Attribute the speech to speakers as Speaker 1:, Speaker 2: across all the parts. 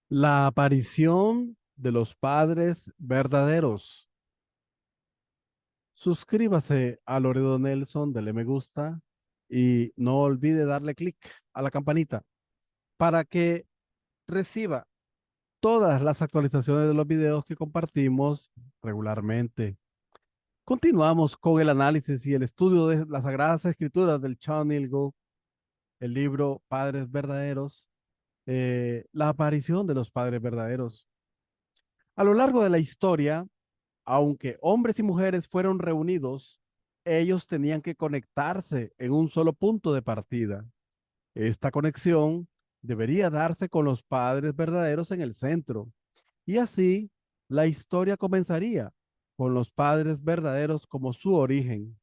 Speaker 1: La aparición de los padres verdaderos. Suscríbase a Loredo Nelson, dele me gusta y no olvide darle clic a la campanita para que reciba todas las actualizaciones de los videos que compartimos regularmente. Continuamos con el análisis y el estudio de las Sagradas Escrituras del Chan Ilgo, el libro Padres Verdaderos, la aparición de los padres verdaderos. A lo largo de la historia, aunque hombres y mujeres fueron reunidos, ellos tenían que conectarse en un solo punto de partida. Esta conexión debería darse con los padres verdaderos en el centro. Y así, la historia comenzaría con los padres verdaderos como su origen.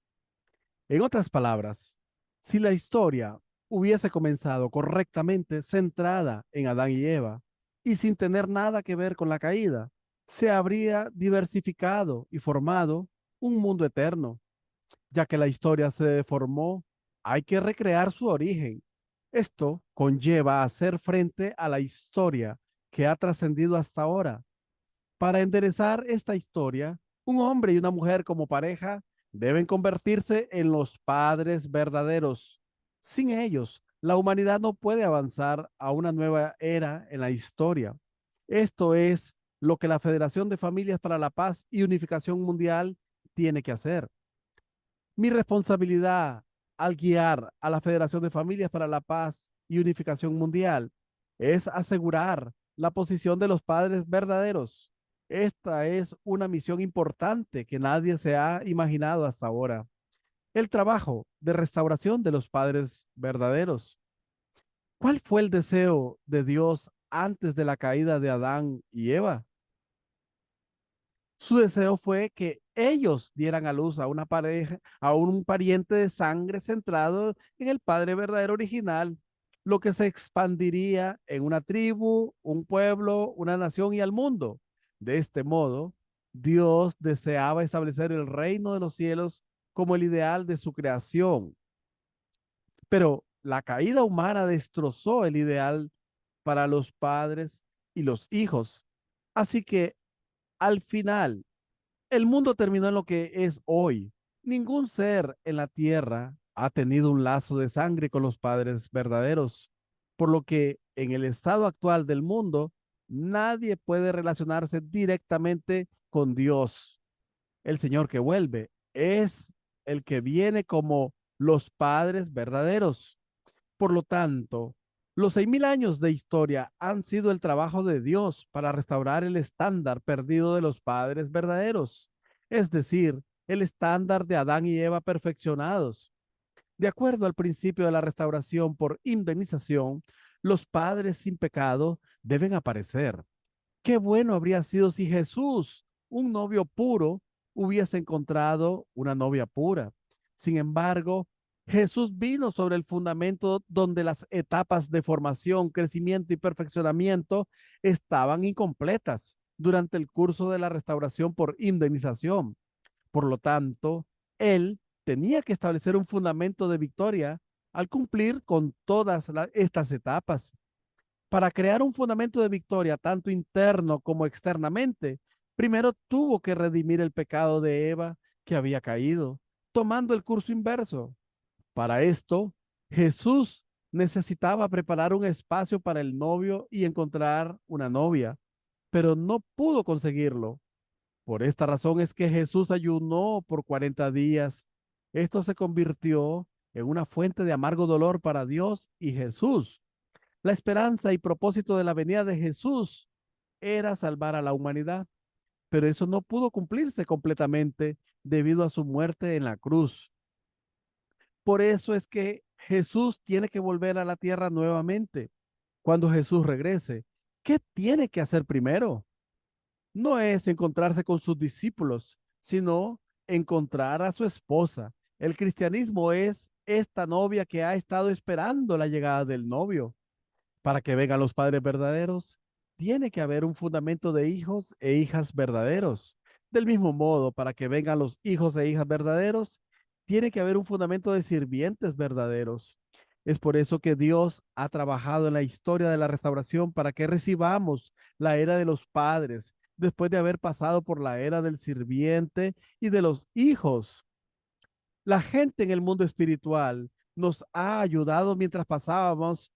Speaker 1: En otras palabras, si la historia hubiese comenzado correctamente centrada en Adán y Eva y sin tener nada que ver con la caída, se habría diversificado y formado un mundo eterno. Ya que la historia se deformó, hay que recrear su origen. Esto conlleva a hacer frente a la historia que ha trascendido hasta ahora. Para enderezar esta historia, un hombre y una mujer como pareja deben convertirse en los padres verdaderos. Sin ellos, la humanidad no puede avanzar a una nueva era en la historia. Esto es lo que la Federación de Familias para la Paz y Unificación Mundial tiene que hacer. Mi responsabilidad al guiar a la Federación de Familias para la Paz y Unificación Mundial es asegurar la posición de los padres verdaderos. Esta es una misión importante que nadie se ha imaginado hasta ahora. El trabajo de restauración de los padres verdaderos. ¿Cuál fue el deseo de Dios antes de la caída de Adán y Eva? Su deseo fue que ellos dieran a luz a una pareja, a un pariente de sangre centrado en el padre verdadero original, lo que se expandiría en una tribu, un pueblo, una nación y al mundo. De este modo, Dios deseaba establecer el reino de los cielos como el ideal de su creación. Pero la caída humana destrozó el ideal para los padres y los hijos. Así que al final, el mundo terminó en lo que es hoy. Ningún ser en la tierra ha tenido un lazo de sangre con los padres verdaderos, por lo que en el estado actual del mundo, nadie puede relacionarse directamente con Dios. El Señor que vuelve es el que viene como los padres verdaderos. Por lo tanto, los 6.000 años de historia han sido el trabajo de Dios para restaurar el estándar perdido de los padres verdaderos, es decir, el estándar de Adán y Eva perfeccionados. De acuerdo al principio de la restauración por indemnización, los padres sin pecado deben aparecer. Qué bueno habría sido si Jesús, un novio puro, hubiese encontrado una novia pura. Sin embargo, Jesús vino sobre el fundamento donde las etapas de formación, crecimiento y perfeccionamiento estaban incompletas durante el curso de la restauración por indemnización. Por lo tanto, Él tenía que establecer un fundamento de victoria al cumplir con todas estas etapas. Para crear un fundamento de victoria, tanto interno como externamente, primero tuvo que redimir el pecado de Eva que había caído, tomando el curso inverso. Para esto, Jesús necesitaba preparar un espacio para el novio y encontrar una novia, pero no pudo conseguirlo. Por esta razón es que Jesús ayunó por 40 días. Esto se convirtió en una fuente de amargo dolor para Dios y Jesús. La esperanza y propósito de la venida de Jesús era salvar a la humanidad, pero eso no pudo cumplirse completamente debido a su muerte en la cruz. Por eso es que Jesús tiene que volver a la tierra nuevamente. Cuando Jesús regrese, ¿qué tiene que hacer primero? No es encontrarse con sus discípulos, sino encontrar a su esposa. El cristianismo es esta novia que ha estado esperando la llegada del novio. Para que vengan los padres verdaderos, tiene que haber un fundamento de hijos e hijas verdaderos. Del mismo modo, para que vengan los hijos e hijas verdaderos, tiene que haber un fundamento de sirvientes verdaderos. Es por eso que Dios ha trabajado en la historia de la restauración para que recibamos la era de los padres, después de haber pasado por la era del sirviente y de los hijos. La gente en el mundo espiritual nos ha ayudado mientras pasábamos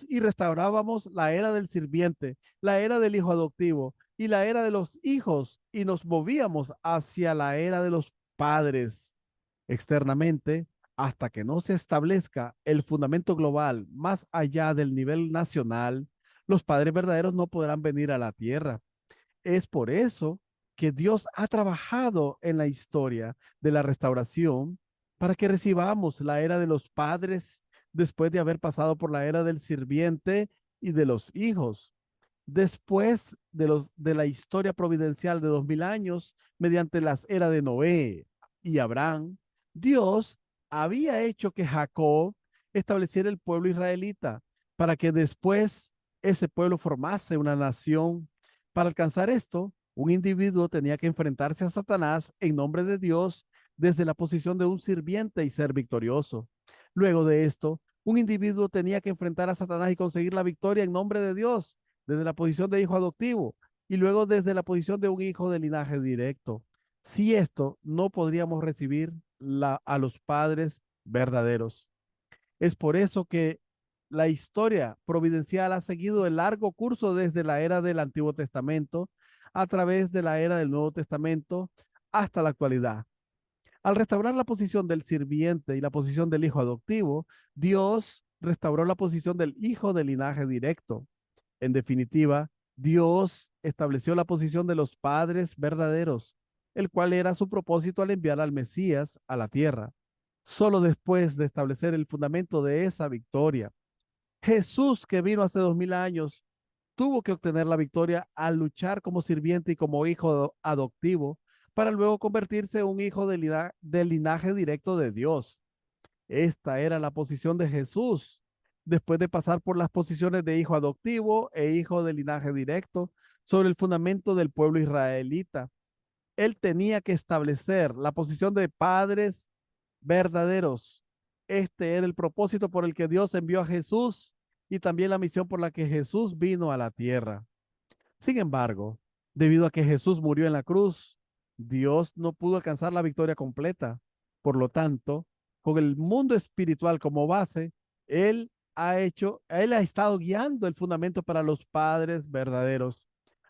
Speaker 1: y restaurábamos la era del sirviente, la era del hijo adoptivo y la era de los hijos, y nos movíamos hacia la era de los padres externamente hasta que no se establezca el fundamento global más allá del nivel nacional. Los padres verdaderos no podrán venir a la tierra. Es por eso que Dios ha trabajado en la historia de la restauración para que recibamos la era de los padres después de haber pasado por la era del sirviente y de los hijos. Después de la historia providencial de 2000 años, mediante las eras de Noé y Abraham, Dios había hecho que Jacob estableciera el pueblo israelita para que después ese pueblo formase una nación. Para alcanzar esto, un individuo tenía que enfrentarse a Satanás en nombre de Dios desde la posición de un sirviente y ser victorioso. Luego de esto, un individuo tenía que enfrentar a Satanás y conseguir la victoria en nombre de Dios desde la posición de hijo adoptivo y luego desde la posición de un hijo de linaje directo. Si esto, no podríamos recibir a los padres verdaderos. Es por eso que la historia providencial ha seguido el largo curso desde la era del Antiguo Testamento a través de la era del Nuevo Testamento hasta la actualidad. Al restaurar la posición del sirviente y la posición del hijo adoptivo, Dios restauró la posición del hijo de linaje directo. En definitiva, Dios estableció la posición de los padres verdaderos, el cual era su propósito al enviar al Mesías a la tierra. Solo después de establecer el fundamento de esa victoria, Jesús, que vino hace 2000 años, tuvo que obtener la victoria al luchar como sirviente y como hijo adoptivo para luego convertirse en un hijo del linaje directo de Dios. Esta era la posición de Jesús después de pasar por las posiciones de hijo adoptivo e hijo de linaje directo sobre el fundamento del pueblo israelita. Él tenía que establecer la posición de padres verdaderos. Este era el propósito por el que Dios envió a Jesús y también la misión por la que Jesús vino a la tierra. Sin embargo, debido a que Jesús murió en la cruz, Dios no pudo alcanzar la victoria completa. Por lo tanto, con el mundo espiritual como base, Él ha estado guiando el fundamento para los padres verdaderos.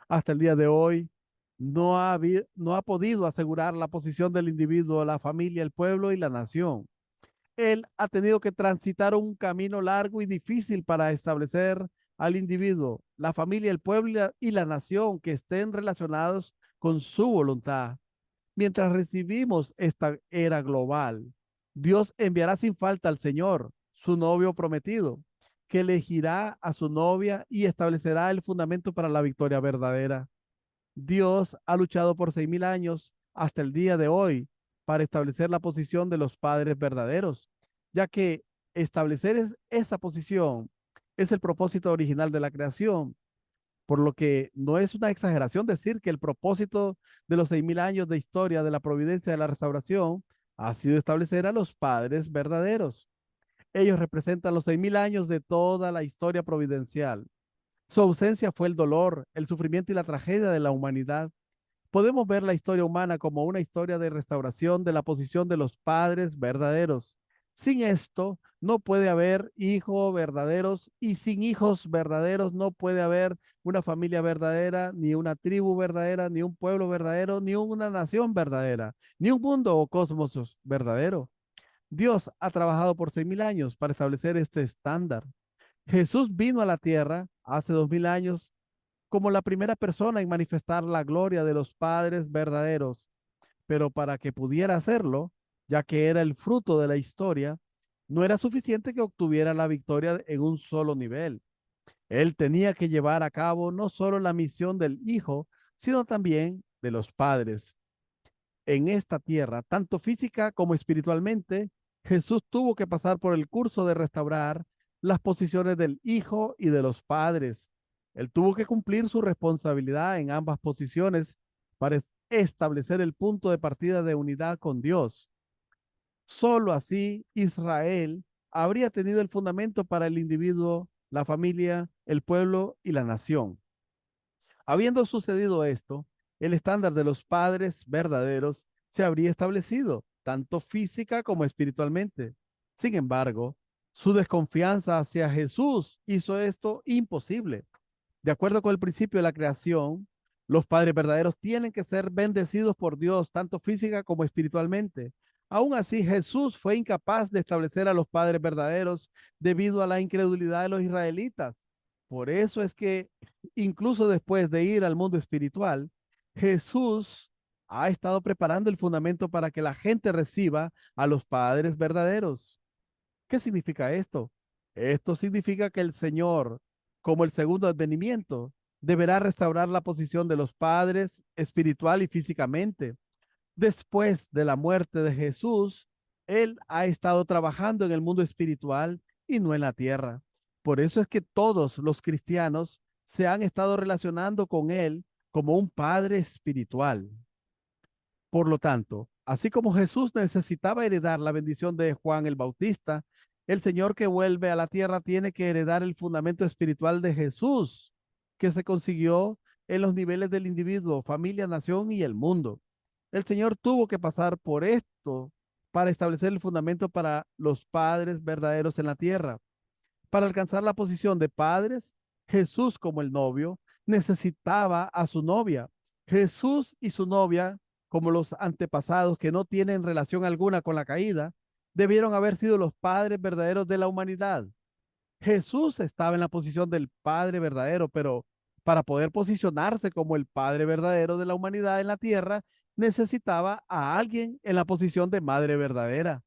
Speaker 1: Hasta el día de hoy, no ha podido asegurar la posición del individuo, la familia, el pueblo y la nación. Él ha tenido que transitar un camino largo y difícil para establecer al individuo, la familia, el pueblo y la nación que estén relacionados con su voluntad. Mientras recibimos esta era global, Dios enviará sin falta al Señor, su novio prometido, que elegirá a su novia y establecerá el fundamento para la victoria verdadera. Dios ha luchado por 6000 años hasta el día de hoy para establecer la posición de los padres verdaderos, ya que establecer esa posición es el propósito original de la creación, por lo que no es una exageración decir que el propósito de los 6000 años de historia de la providencia de la restauración ha sido establecer a los padres verdaderos. Ellos representan los 6000 años de toda la historia providencial. Su ausencia fue el dolor, el sufrimiento y la tragedia de la humanidad. Podemos ver la historia humana como una historia de restauración de la posición de los padres verdaderos. Sin esto, no puede haber hijos verdaderos, y sin hijos verdaderos no puede haber una familia verdadera, ni una tribu verdadera, ni un pueblo verdadero, ni una nación verdadera, ni un mundo o cosmos verdadero. Dios ha trabajado por 6000 años para establecer este estándar. Jesús vino a la tierra hace 2000 años como la primera persona en manifestar la gloria de los padres verdaderos, pero para que pudiera hacerlo, ya que era el fruto de la historia, no era suficiente que obtuviera la victoria en un solo nivel. Él tenía que llevar a cabo no solo la misión del Hijo, sino también de los padres. En esta tierra, tanto física como espiritualmente, Jesús tuvo que pasar por el curso de restaurar las posiciones del Hijo y de los padres. Él tuvo que cumplir su responsabilidad en ambas posiciones para establecer el punto de partida de unidad con Dios. Solo así Israel habría tenido el fundamento para el individuo, la familia, el pueblo y la nación. Habiendo sucedido esto, el estándar de los padres verdaderos se habría establecido, tanto física como espiritualmente. Sin embargo, su desconfianza hacia Jesús hizo esto imposible. De acuerdo con el principio de la creación, los padres verdaderos tienen que ser bendecidos por Dios, tanto física como espiritualmente. Aún así, Jesús fue incapaz de establecer a los padres verdaderos debido a la incredulidad de los israelitas. Por eso es que incluso después de ir al mundo espiritual, Jesús ha estado preparando el fundamento para que la gente reciba a los padres verdaderos. ¿Qué significa esto? Esto significa que el Señor, como el segundo advenimiento, deberá restaurar la posición de los padres espiritual y físicamente. Después de la muerte de Jesús, Él ha estado trabajando en el mundo espiritual y no en la tierra. Por eso es que todos los cristianos se han estado relacionando con Él como un padre espiritual. Por lo tanto, así como Jesús necesitaba heredar la bendición de Juan el Bautista, el Señor que vuelve a la tierra tiene que heredar el fundamento espiritual de Jesús, que se consiguió en los niveles del individuo, familia, nación y el mundo. El Señor tuvo que pasar por esto para establecer el fundamento para los padres verdaderos en la tierra. Para alcanzar la posición de padres, Jesús como el novio necesitaba a su novia. Jesús y su novia, como los antepasados que no tienen relación alguna con la caída, debieron haber sido los padres verdaderos de la humanidad. Jesús estaba en la posición del Padre verdadero, pero para poder posicionarse como el Padre verdadero de la humanidad en la tierra, necesitaba a alguien en la posición de Madre verdadera.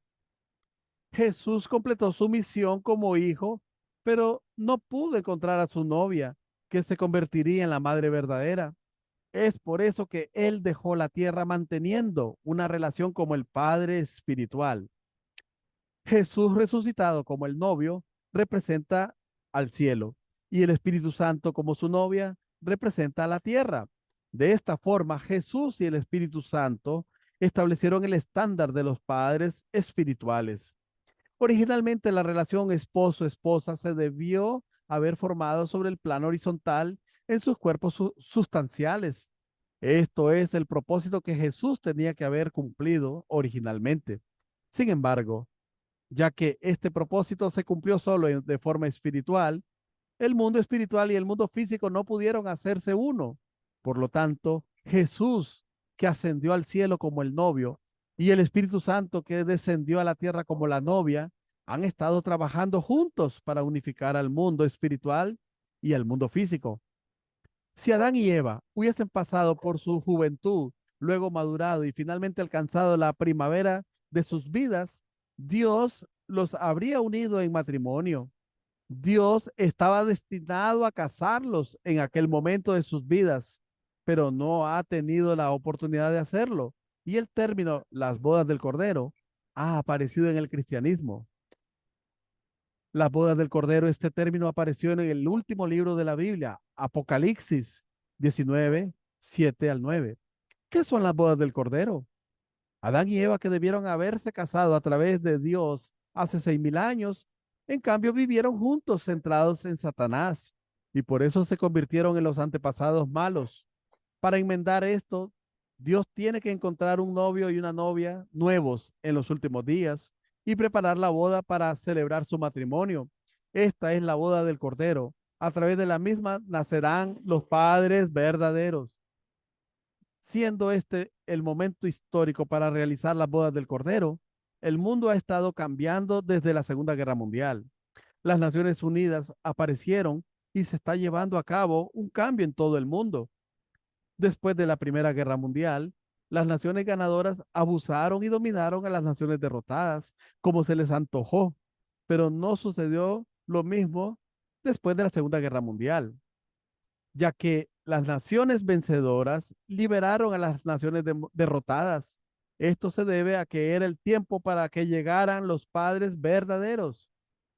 Speaker 1: Jesús completó su misión como hijo, pero no pudo encontrar a su novia, que se convertiría en la madre verdadera. Es por eso que él dejó la tierra manteniendo una relación como el Padre espiritual. Jesús resucitado como el novio representa al cielo y el Espíritu Santo como su novia representa a la tierra. De esta forma, Jesús y el Espíritu Santo establecieron el estándar de los padres espirituales. Originalmente la relación esposo-esposa se debió haber formado sobre el plano horizontal en sus cuerpos sustanciales. Esto es el propósito que Jesús tenía que haber cumplido originalmente. Sin embargo, ya que este propósito se cumplió solo de forma espiritual, el mundo espiritual y el mundo físico no pudieron hacerse uno. Por lo tanto, Jesús, que ascendió al cielo como el novio, y el Espíritu Santo, que descendió a la tierra como la novia, han estado trabajando juntos para unificar al mundo espiritual y al mundo físico. Si Adán y Eva hubiesen pasado por su juventud, luego madurado y finalmente alcanzado la primavera de sus vidas, Dios los habría unido en matrimonio. Dios estaba destinado a casarlos en aquel momento de sus vidas, pero no ha tenido la oportunidad de hacerlo. Y el término las bodas del Cordero ha aparecido en el cristianismo. Las bodas del Cordero, este término apareció en el último libro de la Biblia, Apocalipsis 19, 7 al 9. ¿Qué son las bodas del Cordero? Adán y Eva, que debieron haberse casado a través de Dios hace 6.000 años, en cambio vivieron juntos centrados en Satanás y por eso se convirtieron en los antepasados malos. Para enmendar esto, Dios tiene que encontrar un novio y una novia nuevos en los últimos días y preparar la boda para celebrar su matrimonio. Esta es la boda del Cordero. A través de la misma nacerán los padres verdaderos. Siendo este el momento histórico para realizar las bodas del Cordero, el mundo ha estado cambiando desde la Segunda Guerra Mundial. Las Naciones Unidas aparecieron y se está llevando a cabo un cambio en todo el mundo. Después de la Primera Guerra Mundial, las naciones ganadoras abusaron y dominaron a las naciones derrotadas como se les antojó, pero no sucedió lo mismo después de la Segunda Guerra Mundial, ya que las naciones vencedoras liberaron a las naciones derrotadas. Esto se debe a que era el tiempo para que llegaran los padres verdaderos.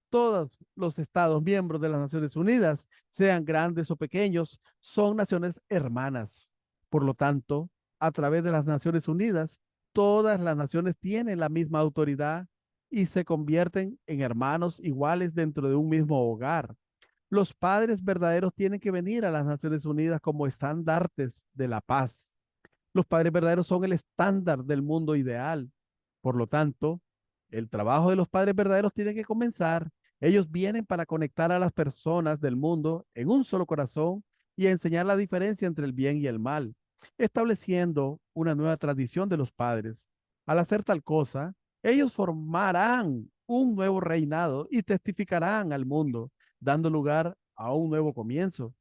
Speaker 1: Todos los estados miembros de las Naciones Unidas, sean grandes o pequeños, son naciones hermanas. Por lo tanto, a través de las Naciones Unidas, todas las naciones tienen la misma autoridad y se convierten en hermanos iguales dentro de un mismo hogar. Los padres verdaderos tienen que venir a las Naciones Unidas como estandartes de la paz. Los padres verdaderos son el estándar del mundo ideal. Por lo tanto, el trabajo de los padres verdaderos tiene que comenzar. Ellos vienen para conectar a las personas del mundo en un solo corazón y enseñar la diferencia entre el bien y el mal, estableciendo una nueva tradición de los padres. Al hacer tal cosa, ellos formarán un nuevo reinado y testificarán al mundo, dando lugar a un nuevo comienzo.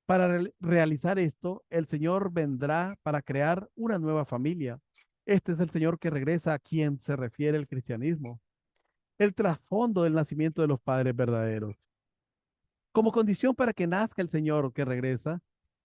Speaker 1: Para realizar esto, el Señor vendrá para crear una nueva familia. Este es el Señor que regresa a quien se refiere el cristianismo. El trasfondo del nacimiento de los padres verdaderos. Como condición para que nazca el Señor que regresa,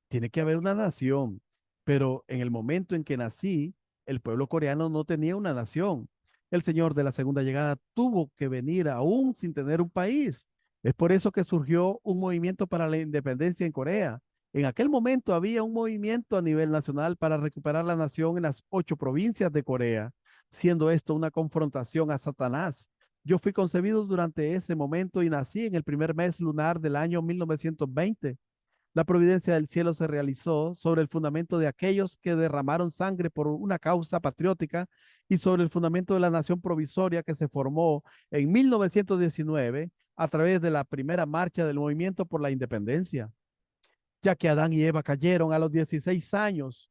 Speaker 1: tiene que haber una nación. Pero en el momento en que nací, el pueblo coreano no tenía una nación. El Señor de la segunda llegada tuvo que venir aún sin tener un país. Es por eso que surgió un movimiento para la independencia en Corea. En aquel momento había un movimiento a nivel nacional para recuperar la nación en las 8 provincias de Corea, siendo esto una confrontación a Satanás. Yo fui concebido durante ese momento y nací en el primer mes lunar del año 1920. La providencia del cielo se realizó sobre el fundamento de aquellos que derramaron sangre por una causa patriótica y sobre el fundamento de la nación provisoria que se formó en 1919 a través de la primera marcha del movimiento por la independencia. Ya que Adán y Eva cayeron a los 16 años,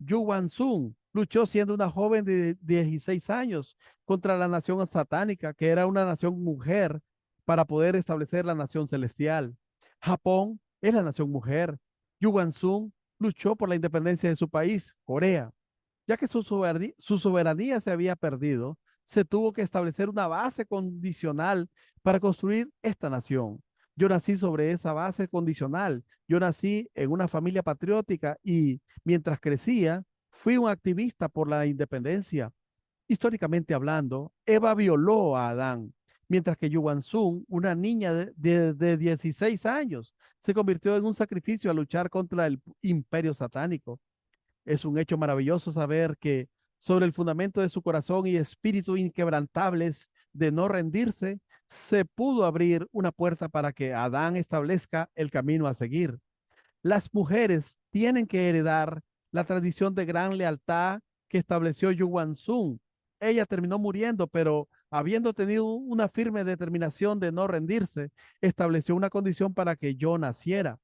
Speaker 1: Yu Wan-sun luchó siendo una joven de 16 años contra la nación satánica, que era una nación mujer, para poder establecer la nación celestial. Japón es la nación mujer. Yu Wan-sun luchó por la independencia de su país, Corea. Ya que su soberanía se había perdido, se tuvo que establecer una base condicional para construir esta nación. Yo nací sobre esa base condicional. Yo nací en una familia patriótica y mientras crecía, fui un activista por la independencia. Históricamente hablando, Eva violó a Adán, mientras que Yuan Sun, una niña de 16 años, se convirtió en un sacrificio a luchar contra el imperio satánico. Es un hecho maravilloso saber que sobre el fundamento de su corazón y espíritu inquebrantables de no rendirse, se pudo abrir una puerta para que Adán establezca el camino a seguir. Las mujeres tienen que heredar la tradición de gran lealtad que estableció Yuan Sun. Ella terminó muriendo, pero habiendo tenido una firme determinación de no rendirse, estableció una condición para que yo naciera.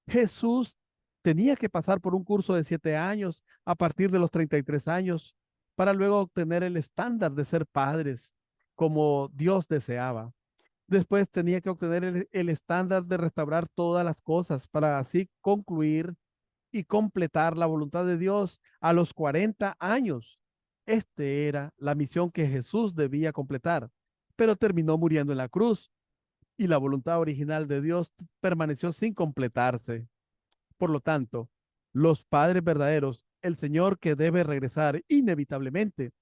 Speaker 1: Jesús tenía que pasar por un curso de 7 años a partir de los 33 años para luego obtener el estándar de ser padres como Dios deseaba. Después tenía que obtener el estándar de restaurar todas las cosas para así concluir y completar la voluntad de Dios a los 40 años. Este era la misión que Jesús debía completar, pero terminó muriendo en la cruz y la voluntad original de Dios permaneció sin completarse. Por lo tanto, los padres verdaderos, el Señor que debe regresar inevitablemente,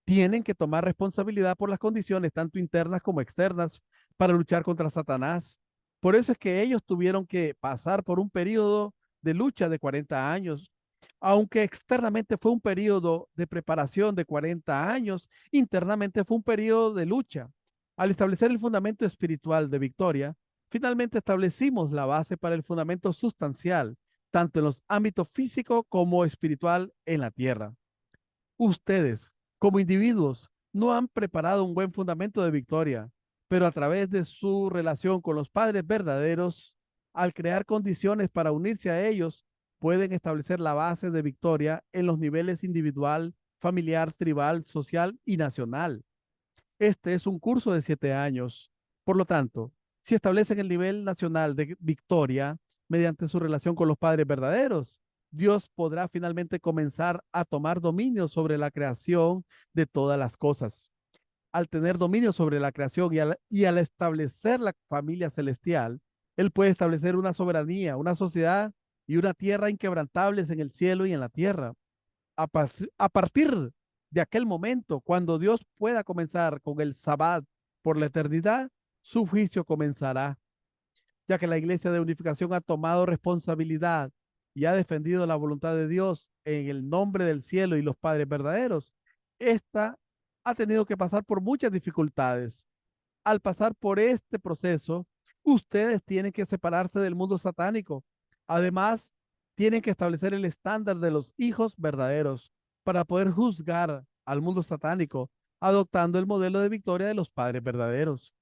Speaker 1: tienen que tomar responsabilidad por las condiciones tanto internas como externas para luchar contra Satanás. Por eso es que ellos tuvieron que pasar por un periodo de lucha de 40 años. Aunque externamente fue un periodo de preparación de 40 años, internamente fue un periodo de lucha. Al establecer el fundamento espiritual de victoria, finalmente establecimos la base para el fundamento sustancial, tanto en los ámbitos físico como espiritual en la tierra. Ustedes, como individuos, no han preparado un buen fundamento de victoria, pero a través de su relación con los padres verdaderos, al crear condiciones para unirse a ellos, pueden establecer la base de victoria en los niveles individual, familiar, tribal, social y nacional. Este es un curso de 7 años. Por lo tanto, si establecen el nivel nacional de victoria mediante su relación con los padres verdaderos, Dios podrá finalmente comenzar a tomar dominio sobre la creación de todas las cosas. Al tener dominio sobre la creación y al establecer la familia celestial, Él puede establecer una soberanía, una sociedad y una tierra inquebrantables en el cielo y en la tierra. A partir de aquel momento, cuando Dios pueda comenzar con el Sabbat por la eternidad, su juicio comenzará, ya que la Iglesia de Unificación ha tomado responsabilidad y ha defendido la voluntad de Dios en el nombre del cielo y los padres verdaderos. Esta ha tenido que pasar por muchas dificultades. Al pasar por este proceso, ustedes tienen que separarse del mundo satánico. Además, tienen que establecer el estándar de los hijos verdaderos para poder juzgar al mundo satánico, adoptando el modelo de victoria de los padres verdaderos.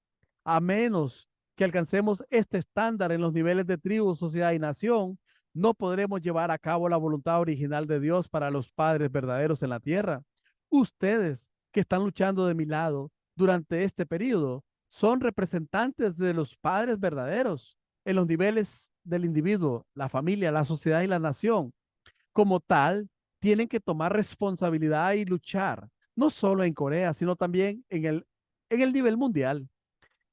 Speaker 1: A menos que alcancemos este estándar en los niveles de tribu, sociedad y nación, no podremos llevar a cabo la voluntad original de Dios para los padres verdaderos en la tierra. Ustedes que están luchando de mi lado durante este periodo son representantes de los padres verdaderos en los niveles del individuo, la familia, la sociedad y la nación. Como tal, tienen que tomar responsabilidad y luchar, no solo en Corea, sino también en el nivel mundial.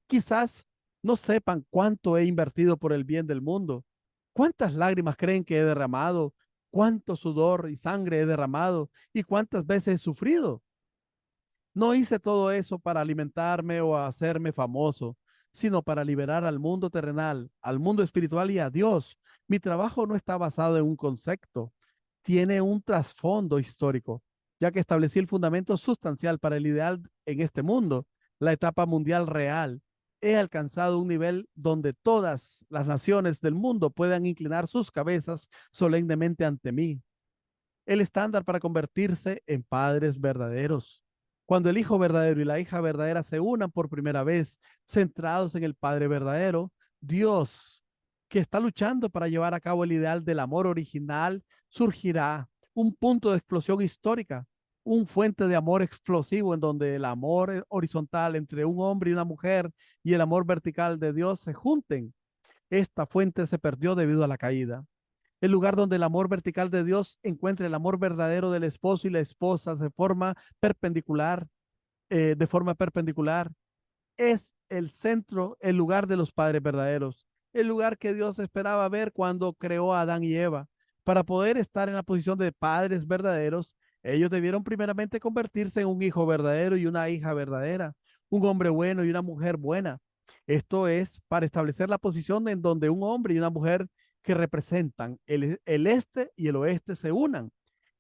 Speaker 1: Quizás no sepan cuánto he invertido por el bien del mundo, cuántas lágrimas creen que he derramado, cuánto sudor y sangre he derramado y cuántas veces he sufrido. No hice todo eso para alimentarme o hacerme famoso, sino para liberar al mundo terrenal, al mundo espiritual y a Dios. Mi trabajo no está basado en un concepto, tiene un trasfondo histórico, ya que establecí el fundamento sustancial para el ideal en este mundo, la etapa mundial real. He alcanzado un nivel donde todas las naciones del mundo puedan inclinar sus cabezas solemnemente ante mí, el estándar para convertirse en padres verdaderos. Cuando el hijo verdadero y la hija verdadera se unan por primera vez, centrados en el Padre verdadero, Dios, que está luchando para llevar a cabo el ideal del amor original, surgirá un punto de explosión histórica, un fuente de amor explosivo en donde el amor horizontal entre un hombre y una mujer y el amor vertical de Dios se junten. Esta fuente se perdió debido a la caída. El lugar donde el amor vertical de Dios encuentra el amor verdadero del esposo y la esposa de forma perpendicular, es el centro, el lugar de los padres verdaderos, el lugar que Dios esperaba ver cuando creó a Adán y Eva. Para poder estar en la posición de padres verdaderos, ellos debieron primeramente convertirse en un hijo verdadero y una hija verdadera, un hombre bueno y una mujer buena. Esto es para establecer la posición en donde un hombre y una mujer que representan el este y el oeste se unan,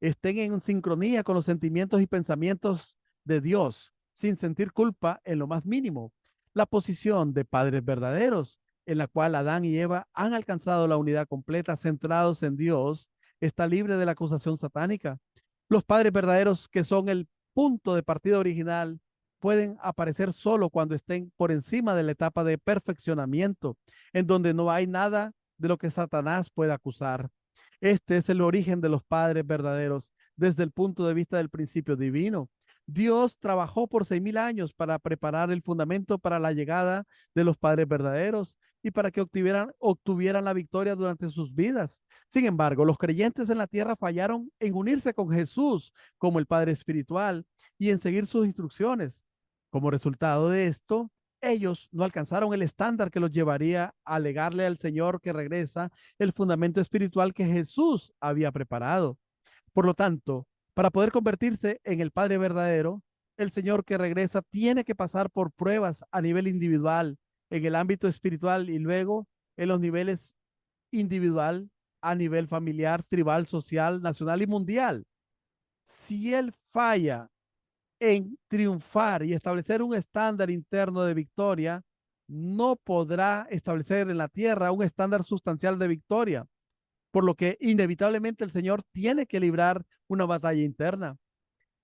Speaker 1: estén en sincronía con los sentimientos y pensamientos de Dios, sin sentir culpa en lo más mínimo. La posición de padres verdaderos, en la cual Adán y Eva han alcanzado la unidad completa centrados en Dios, está libre de la acusación satánica. Los padres verdaderos, que son el punto de partida original, pueden aparecer solo cuando estén por encima de la etapa de perfeccionamiento, en donde no hay nada de lo que Satanás pueda acusar. Este es el origen de los padres verdaderos desde el punto de vista del principio divino. Dios trabajó por 6.000 años para preparar el fundamento para la llegada de los padres verdaderos y para que obtuvieran la victoria durante sus vidas. Sin embargo, los creyentes en la tierra fallaron en unirse con Jesús como el Padre espiritual y en seguir sus instrucciones. Como resultado de esto, ellos no alcanzaron el estándar que los llevaría a legarle al Señor que regresa el fundamento espiritual que Jesús había preparado. Por lo tanto, para poder convertirse en el Padre verdadero, el Señor que regresa tiene que pasar por pruebas a nivel individual, en el ámbito espiritual y luego en los niveles individual, a nivel familiar, tribal, social, nacional y mundial. Si Él falla en triunfar y establecer un estándar interno de victoria, no podrá establecer en la tierra un estándar sustancial de victoria, por lo que inevitablemente el Señor tiene que librar una batalla interna.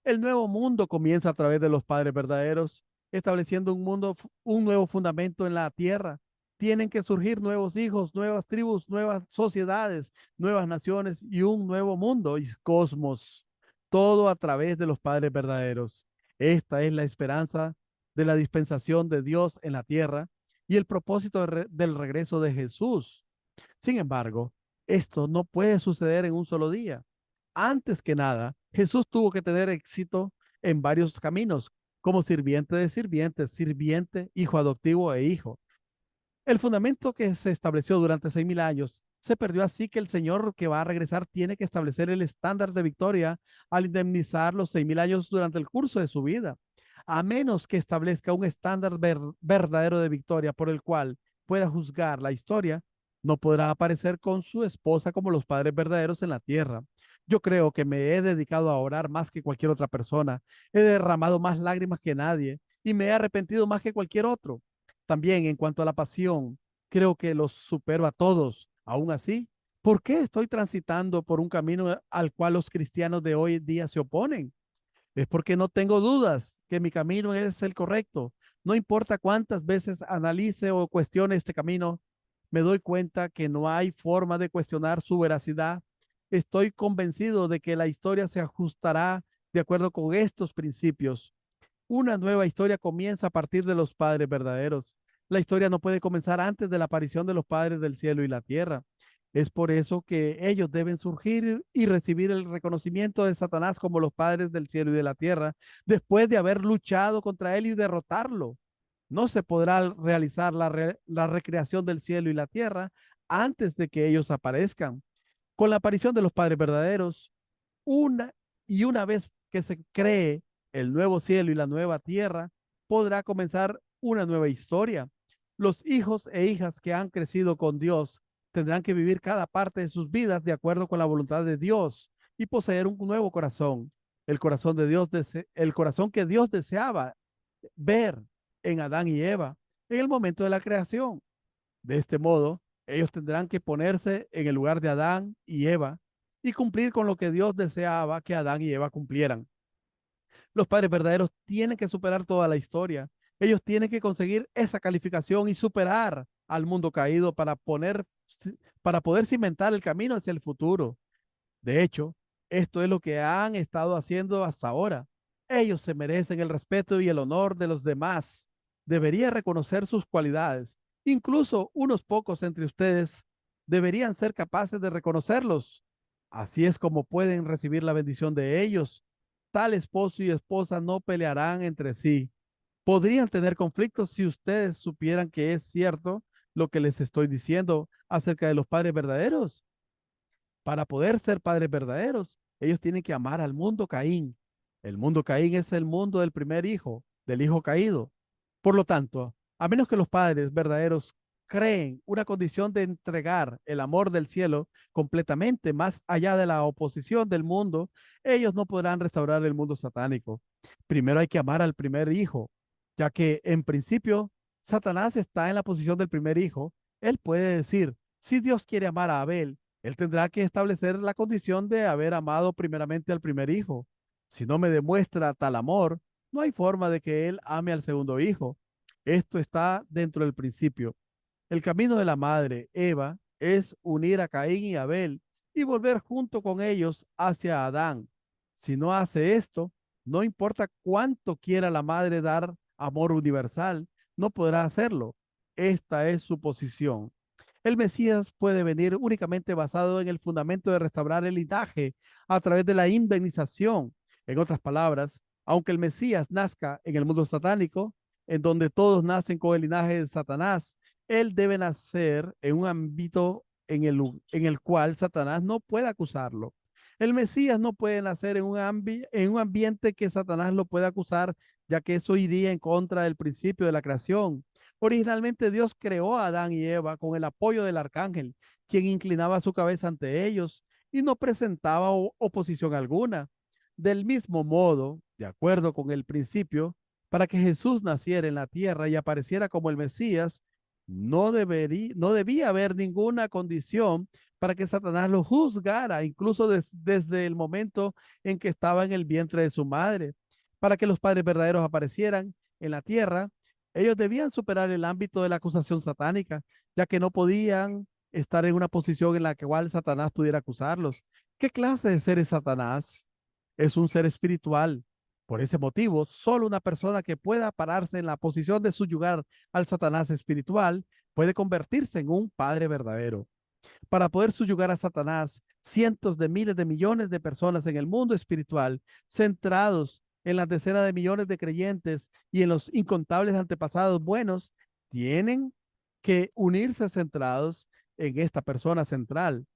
Speaker 1: El nuevo mundo comienza a través de los padres verdaderos, estableciendo un nuevo fundamento en la tierra. Tienen que surgir nuevos hijos, nuevas tribus, nuevas sociedades, nuevas naciones y un nuevo mundo y cosmos. Todo a través de los padres verdaderos. Esta es la esperanza de la dispensación de Dios en la tierra y el propósito del regreso de Jesús. Sin embargo, esto no puede suceder en un solo día. Antes que nada, Jesús tuvo que tener éxito en varios caminos, como sirviente de sirvientes, sirviente, hijo adoptivo e hijo. El fundamento que se estableció durante 6.000 años se perdió, así que el Señor que va a regresar tiene que establecer el estándar de victoria al indemnizar los 6.000 años durante el curso de su vida. A menos que establezca un estándar verdadero de victoria por el cual pueda juzgar la historia, no podrá aparecer con su esposa como los padres verdaderos en la tierra. Yo creo que me he dedicado a orar más que cualquier otra persona. He derramado más lágrimas que nadie y me he arrepentido más que cualquier otro. También en cuanto a la pasión, creo que los supero a todos. Aún así, ¿por qué estoy transitando por un camino al cual los cristianos de hoy en día se oponen? Es porque no tengo dudas que mi camino es el correcto. No importa cuántas veces analice o cuestione este camino, me doy cuenta que no hay forma de cuestionar su veracidad. Estoy convencido de que la historia se ajustará de acuerdo con estos principios. Una nueva historia comienza a partir de los padres verdaderos. La historia no puede comenzar antes de la aparición de los padres del cielo y la tierra. Es por eso que ellos deben surgir y recibir el reconocimiento de Satanás como los padres del cielo y de la tierra, después de haber luchado contra él y derrotarlo. No se podrá realizar la recreación del cielo y la tierra antes de que ellos aparezcan. Con la aparición de los padres verdaderos, una una vez que se cree el nuevo cielo y la nueva tierra, podrá comenzar una nueva historia. Los hijos e hijas que han crecido con Dios tendrán que vivir cada parte de sus vidas de acuerdo con la voluntad de Dios y poseer un nuevo corazón, el corazón de Dios, el corazón que Dios deseaba ver en Adán y Eva en el momento de la creación. De este modo, ellos tendrán que ponerse en el lugar de Adán y Eva y cumplir con lo que Dios deseaba que Adán y Eva cumplieran. Los padres verdaderos tienen que superar toda la historia. Ellos tienen que conseguir esa calificación y superar al mundo caído para poder cimentar el camino hacia el futuro. De hecho, esto es lo que han estado haciendo hasta ahora. Ellos se merecen el respeto y el honor de los demás. Debería reconocer sus cualidades. Incluso unos pocos entre ustedes deberían ser capaces de reconocerlos. Así es como pueden recibir la bendición de ellos. Tal esposo y esposa no pelearán entre sí. Podrían tener conflictos si ustedes supieran que es cierto lo que les estoy diciendo acerca de los padres verdaderos. Para poder ser padres verdaderos, ellos tienen que amar al mundo Caín. El mundo Caín es el mundo del primer hijo, del hijo caído. Por lo tanto, a menos que los padres verdaderos creen una condición de entregar el amor del cielo completamente más allá de la oposición del mundo, ellos no podrán restaurar el mundo satánico. Primero hay que amar al primer hijo, ya que en principio Satanás está en la posición del primer hijo. Él puede decir, si Dios quiere amar a Abel, él tendrá que establecer la condición de haber amado primeramente al primer hijo. Si no me demuestra tal amor, no hay forma de que él ame al segundo hijo. Esto está dentro del principio. El camino de la madre, Eva, es unir a Caín y Abel y volver junto con ellos hacia Adán. Si no hace esto, no importa cuánto quiera la madre dar amor universal, no podrá hacerlo. Esta es su posición. El Mesías puede venir únicamente basado en el fundamento de restaurar el linaje a través de la indemnización. En otras palabras, aunque el Mesías nazca en el mundo satánico, en donde todos nacen con el linaje de Satanás, él debe nacer en un ámbito en el cual Satanás no puede acusarlo. El Mesías no puede nacer en un ambiente que Satanás lo pueda acusar, ya que eso iría en contra del principio de la creación. Originalmente Dios creó a Adán y Eva con el apoyo del arcángel, quien inclinaba su cabeza ante ellos y no presentaba oposición alguna. Del mismo modo, de acuerdo con el principio, para que Jesús naciera en la tierra y apareciera como el Mesías, no debía haber ninguna condición para que Satanás lo juzgara, incluso desde el momento en que estaba en el vientre de su madre. Para que los padres verdaderos aparecieran en la tierra, ellos debían superar el ámbito de la acusación satánica, ya que no podían estar en una posición en la cual Satanás pudiera acusarlos. ¿Qué clase de ser es Satanás? Es un ser espiritual. Por ese motivo, solo una persona que pueda pararse en la posición de subyugar al Satanás espiritual puede convertirse en un padre verdadero. Para poder subyugar a Satanás, cientos de miles de millones de personas en el mundo espiritual, centrados en las decenas de millones de creyentes y en los incontables antepasados buenos, tienen que unirse centrados en esta persona central.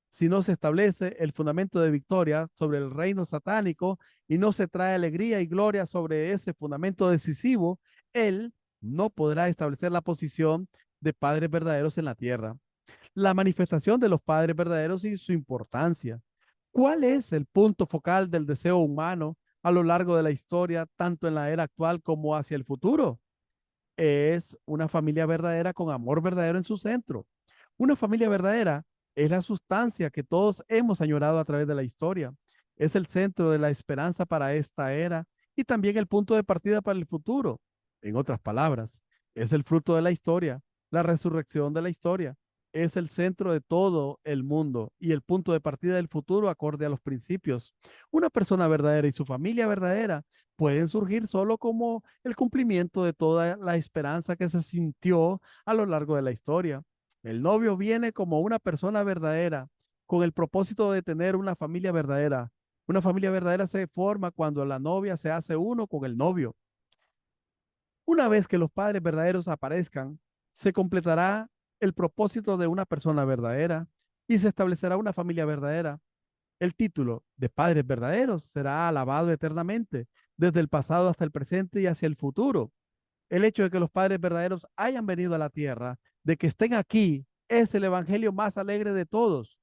Speaker 1: Si no se establece el fundamento de victoria sobre el reino satánico y no se trae alegría y gloria sobre ese fundamento decisivo, él no podrá establecer la posición de padres verdaderos en la tierra. La manifestación de los padres verdaderos y su importancia. ¿Cuál es el punto focal del deseo humano a lo largo de la historia, tanto en la era actual como hacia el futuro? Es una familia verdadera con amor verdadero en su centro. Una familia verdadera es la sustancia que todos hemos añorado a través de la historia. Es el centro de la esperanza para esta era y también el punto de partida para el futuro. En otras palabras, es el fruto de la historia, la resurrección de la historia. Es el centro de todo el mundo y el punto de partida del futuro acorde a los principios. Una persona verdadera y su familia verdadera pueden surgir solo como el cumplimiento de toda la esperanza que se sintió a lo largo de la historia. El novio viene como una persona verdadera, con el propósito de tener una familia verdadera. Una familia verdadera se forma cuando la novia se hace uno con el novio. Una vez que los padres verdaderos aparezcan, se completará el propósito de una persona verdadera y se establecerá una familia verdadera. El título de padres verdaderos será alabado eternamente, desde el pasado hasta el presente y hacia el futuro. El hecho de que los padres verdaderos hayan venido a la tierra, de que estén aquí, es el evangelio más alegre de todos.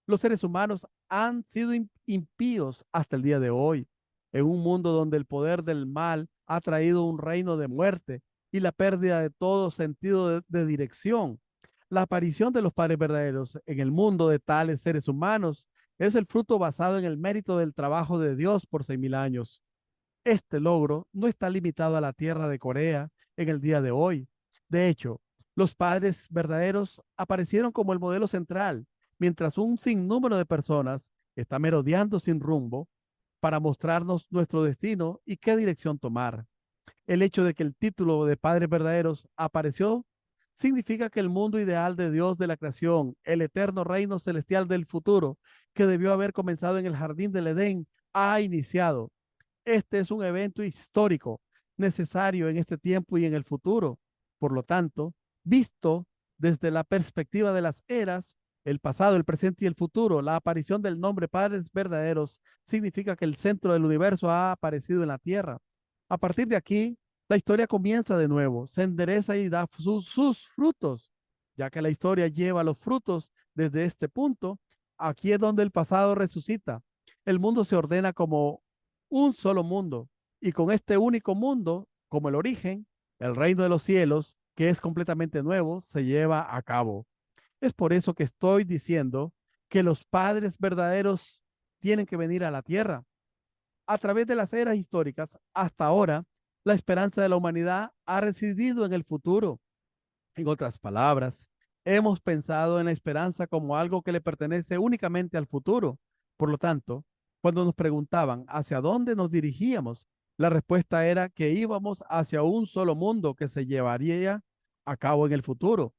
Speaker 1: Los seres humanos han sido impíos hasta el día de hoy, en un mundo donde el poder del mal ha traído un reino de muerte y la pérdida de todo sentido de dirección. La aparición de los padres verdaderos en el mundo de tales seres humanos es el fruto basado en el mérito del trabajo de Dios por 6.000 años. Este logro no está limitado a la tierra de Corea en el día de hoy. De hecho, los padres verdaderos aparecieron como el modelo central, mientras un sinnúmero de personas está merodeando sin rumbo para mostrarnos nuestro destino y qué dirección tomar. El hecho de que el título de padres verdaderos apareció significa que el mundo ideal de Dios de la creación, el eterno reino celestial del futuro, que debió haber comenzado en el jardín del Edén, ha iniciado. Este es un evento histórico necesario en este tiempo y en el futuro. Por lo tanto, visto desde la perspectiva de las eras, el pasado, el presente y el futuro, la aparición del nombre Padres Verdaderos significa que el centro del universo ha aparecido en la Tierra. A partir de aquí, la historia comienza de nuevo, se endereza y da sus frutos, ya que la historia lleva los frutos desde este punto. Aquí es donde el pasado resucita. El mundo se ordena como un solo mundo. Y con este único mundo, como el origen, el reino de los cielos, que es completamente nuevo, se lleva a cabo. Es por eso que estoy diciendo que los padres verdaderos tienen que venir a la tierra. A través de las eras históricas, hasta ahora, la esperanza de la humanidad ha residido en el futuro. En otras palabras, hemos pensado en la esperanza como algo que le pertenece únicamente al futuro. Por lo tanto, cuando nos preguntaban hacia dónde nos dirigíamos, la respuesta era que íbamos hacia un solo mundo que se llevaría a cabo en el futuro.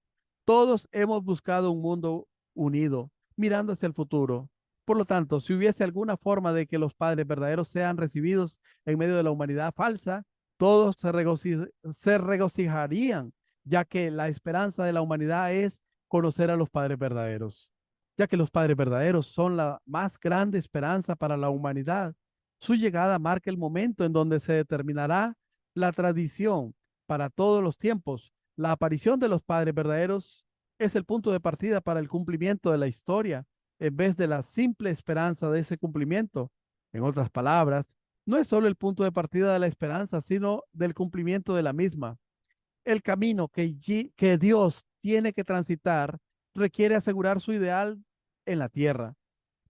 Speaker 1: Todos hemos buscado un mundo unido, mirando hacia el futuro. Por lo tanto, si hubiese alguna forma de que los padres verdaderos sean recibidos en medio de la humanidad falsa, todos se regocijarían, ya que la esperanza de la humanidad es conocer a los padres verdaderos, ya que los padres verdaderos son la más grande esperanza para la humanidad. Su llegada marca el momento en donde se determinará la tradición para todos los tiempos. La aparición de los padres verdaderos es el punto de partida para el cumplimiento de la historia, en vez de la simple esperanza de ese cumplimiento. En otras palabras, no es solo el punto de partida de la esperanza, sino del cumplimiento de la misma. El camino que Dios tiene que transitar requiere asegurar su ideal en la tierra.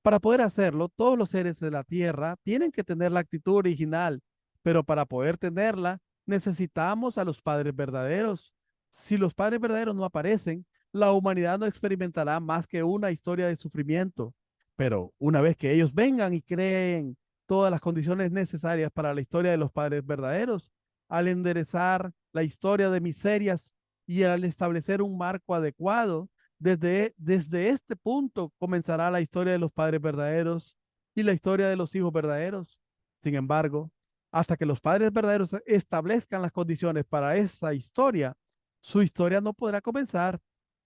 Speaker 1: Para poder hacerlo, todos los seres de la tierra tienen que tener la actitud original, pero para poder tenerla, necesitamos a los padres verdaderos. Si los padres verdaderos no aparecen, la humanidad no experimentará más que una historia de sufrimiento. Pero una vez que ellos vengan y creen todas las condiciones necesarias para la historia de los padres verdaderos, al enderezar la historia de miserias y al establecer un marco adecuado, desde este punto comenzará la historia de los padres verdaderos y la historia de los hijos verdaderos. Sin embargo, hasta que los padres verdaderos establezcan las condiciones para esa historia, su historia no podrá comenzar.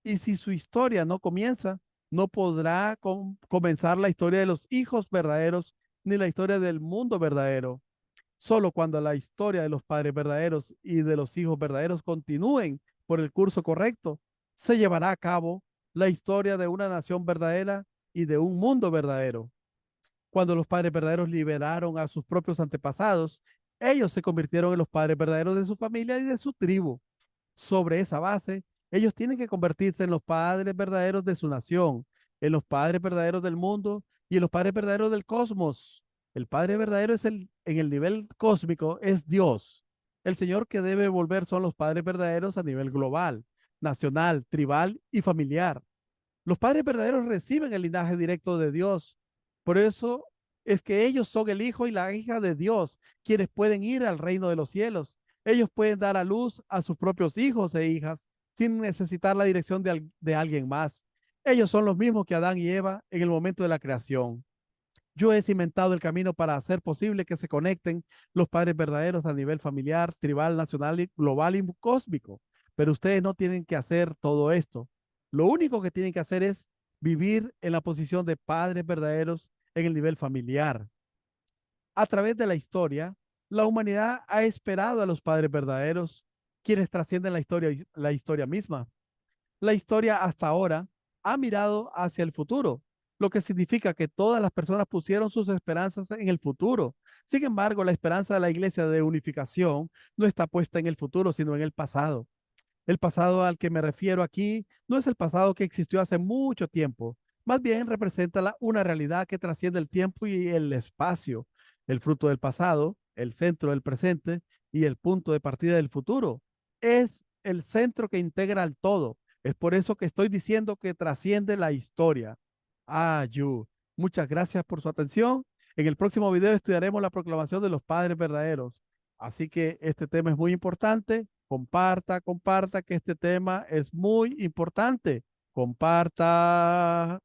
Speaker 1: Y si su historia no comienza, no podrá comenzar la historia de los hijos verdaderos ni la historia del mundo verdadero. Solo cuando la historia de los padres verdaderos y de los hijos verdaderos continúen por el curso correcto, se llevará a cabo la historia de una nación verdadera y de un mundo verdadero. Cuando los padres verdaderos liberaron a sus propios antepasados, ellos se convirtieron en los padres verdaderos de su familia y de su tribu. Sobre esa base, ellos tienen que convertirse en los padres verdaderos de su nación, en los padres verdaderos del mundo y en los padres verdaderos del cosmos. El padre verdadero en el nivel cósmico es Dios. El Señor que debe volver son los padres verdaderos a nivel global, nacional, tribal y familiar. Los padres verdaderos reciben el linaje directo de Dios. Por eso es que ellos son el hijo y la hija de Dios, quienes pueden ir al reino de los cielos. Ellos pueden dar a luz a sus propios hijos e hijas sin necesitar la dirección de alguien más. Ellos son los mismos que Adán y Eva en el momento de la creación. Yo he cimentado el camino para hacer posible que se conecten los padres verdaderos a nivel familiar, tribal, nacional, y global y cósmico. Pero ustedes no tienen que hacer todo esto. Lo único que tienen que hacer es vivir en la posición de padres verdaderos en el nivel familiar. A través de la historia, la humanidad ha esperado a los padres verdaderos, quienes trascienden la historia misma. La historia hasta ahora ha mirado hacia el futuro, lo que significa que todas las personas pusieron sus esperanzas en el futuro. Sin embargo, la esperanza de la iglesia de unificación no está puesta en el futuro, sino en el pasado. El pasado al que me refiero aquí no es el pasado que existió hace mucho tiempo, más bien representa una realidad que trasciende el tiempo y el espacio, el fruto del pasado, el centro del presente y el punto de partida del futuro. Es el centro que integra al todo. Es por eso que estoy diciendo que trasciende la historia. Yu. Muchas gracias por su atención. En el próximo video estudiaremos la proclamación de los padres verdaderos. Así que este tema es muy importante. Comparta, comparta que este tema es muy importante. Comparta.